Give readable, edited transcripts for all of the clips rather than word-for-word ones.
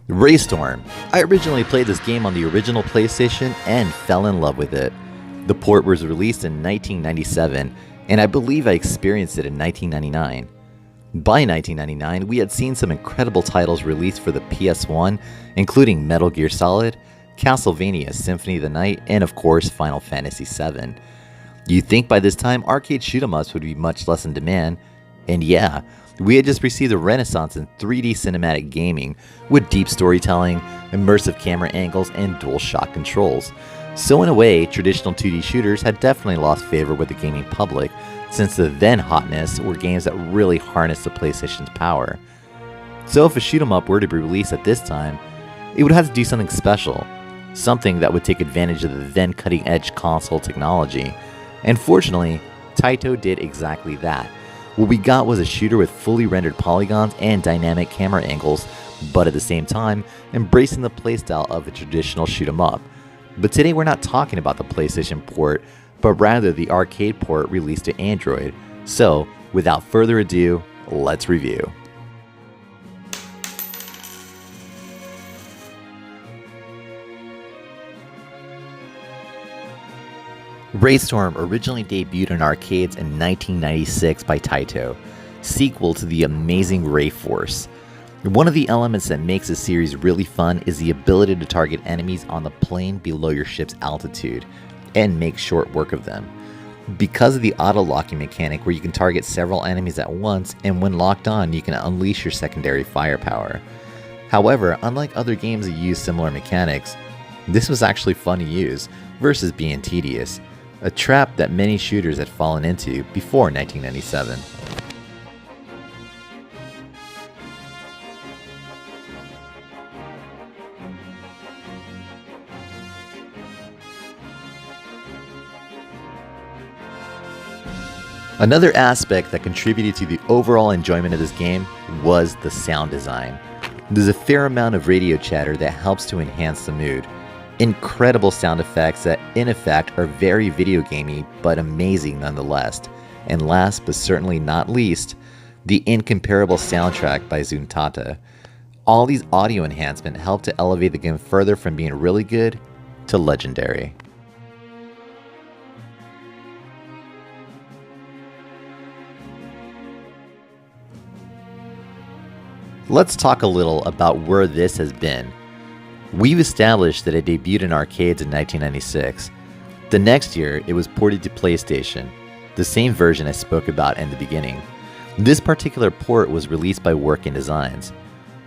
RayStorm. I originally played this game on the original PlayStation and fell in love with it. The port was released in 1997, and I believe I experienced it in 1999. By 1999, we had seen some incredible titles released for the PS1, including Metal Gear Solid, Castlevania Symphony of the Night, and of course Final Fantasy VII. You'd think by this time arcade shoot-'em-ups would be much less in demand, and yeah, we had just received a renaissance in 3D cinematic gaming with deep storytelling, immersive camera angles, and dual-shock controls. So in a way, traditional 2D shooters had definitely lost favor with the gaming public, since the then hotness were games that really harnessed the PlayStation's power. So if a shoot-'em-up were to be released at this time, it would have to do something special, something that would take advantage of the then cutting-edge console technology. And fortunately, Taito did exactly that. What we got was a shooter with fully rendered polygons and dynamic camera angles, but at the same time, embracing the playstyle of a traditional shoot-'em-up. But today we're not talking about the PlayStation port, but rather the arcade port released to Android. So, without further ado, let's review. RayStorm originally debuted in arcades in 1996 by Taito, sequel to the amazing Rayforce. One of the elements that makes the series really fun is the ability to target enemies on the plane below your ship's altitude, and make short work of them. Because of the auto-locking mechanic where you can target several enemies at once, and when locked on you can unleash your secondary firepower. However, unlike other games that use similar mechanics, this was actually fun to use versus being tedious, a trap that many shooters had fallen into before 1997. Another aspect that contributed to the overall enjoyment of this game was the sound design. There's a fair amount of radio chatter that helps to enhance the mood. Incredible sound effects that in effect are very video gamey but amazing nonetheless. And last but certainly not least, the incomparable soundtrack by Zuntata. All these audio enhancements help to elevate the game further from being really good to legendary. Let's talk a little about where this has been. We've established that it debuted in arcades in 1996. The next year, it was ported to PlayStation, the same version I spoke about in the beginning. This particular port was released by Working Designs.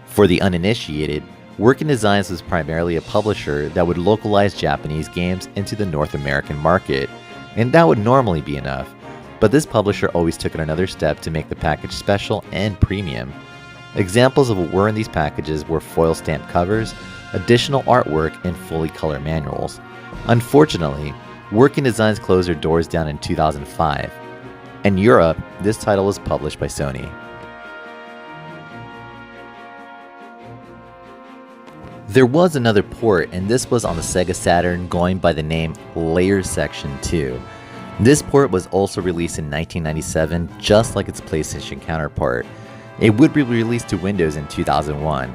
For the uninitiated, Working Designs was primarily a publisher that would localize Japanese games into the North American market, and that would normally be enough, but this publisher always took it another step to make the package special and premium. Examples of what were in these packages were foil stamped covers, additional artwork, and fully color manuals. Unfortunately, Working Designs closed their doors down in 2005. In Europe, this title was published by Sony. There was another port, and this was on the Sega Saturn, going by the name Layers Section 2. This port was also released in 1997, just like its PlayStation counterpart. It would be released to Windows in 2001.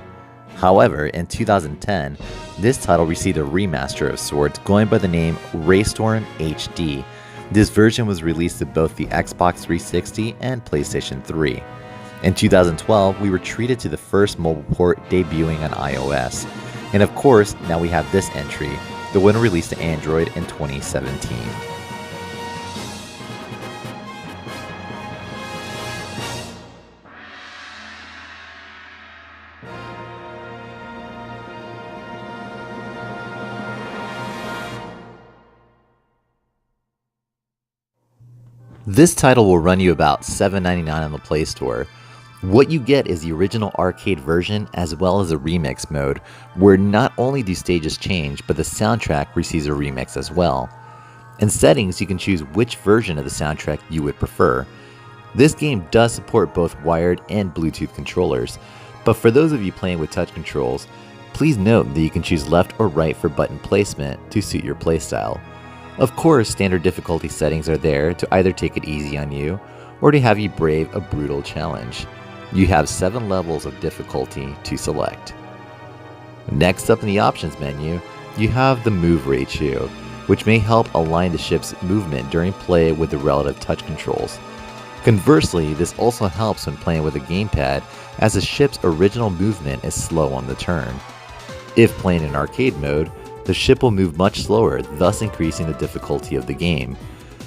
However, in 2010, this title received a remaster of sorts going by the name RayStorm HD. This version was released to both the Xbox 360 and PlayStation 3. In 2012, we were treated to the first mobile port debuting on iOS. And of course, now we have this entry, the one released to Android in 2017. This title will run you about $7.99 on the Play Store. What you get is the original arcade version as well as a remix mode, where not only do stages change, but the soundtrack receives a remix as well. In settings, you can choose which version of the soundtrack you would prefer. This game does support both wired and Bluetooth controllers, but for those of you playing with touch controls, please note that you can choose left or right for button placement to suit your playstyle. Of course, standard difficulty settings are there to either take it easy on you or to have you brave a brutal challenge. You have 7 levels of difficulty to select. Next up in the options menu, you have the move ratio, which may help align the ship's movement during play with the relative touch controls. Conversely, this also helps when playing with a gamepad, as the ship's original movement is slow on the turn. If playing in arcade mode, the ship will move much slower, thus increasing the difficulty of the game.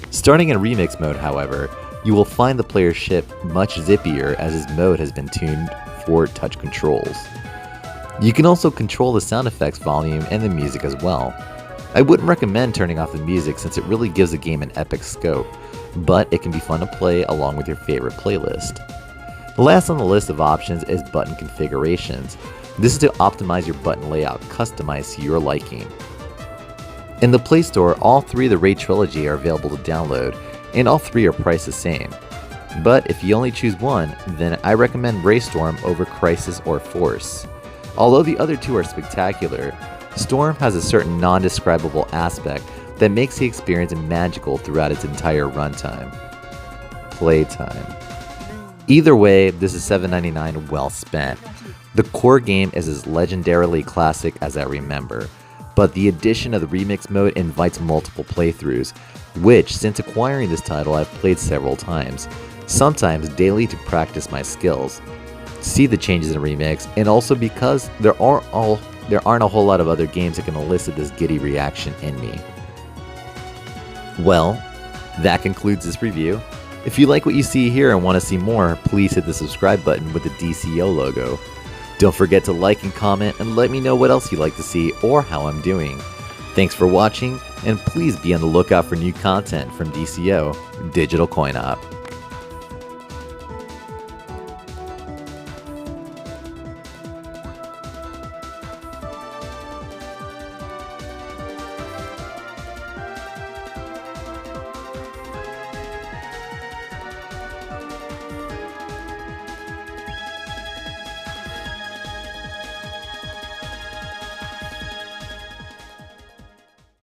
Starting in remix mode, however, you will find the player's ship much zippier, as his mode has been tuned for touch controls. You can also control the sound effects volume and the music as well. I wouldn't recommend turning off the music since it really gives the game an epic scope, but it can be fun to play along with your favorite playlist. Last on the list of options is button configurations. This is to optimize your button layout customized to your liking. In the Play Store, all three of the Ray trilogy are available to download, and all three are priced the same. But if you only choose one, then I recommend RayStorm over Crisis or Force. Although the other two are spectacular, Storm has a certain non-describable aspect that makes the experience magical throughout its entire runtime. Playtime. Either way, this is $7.99 well spent. The core game is as legendarily classic as I remember, but the addition of the remix mode invites multiple playthroughs, which since acquiring this title I've played several times, sometimes daily to practice my skills. See the changes in remix, and also because there aren't a whole lot of other games that can elicit this giddy reaction in me. Well, that concludes this review. If you like what you see here and want to see more, please hit the subscribe button with the DCO logo. Don't forget to like and comment and let me know what else you'd like to see or how I'm doing. Thanks for watching, and please be on the lookout for new content from DCO, Digital Coin Op.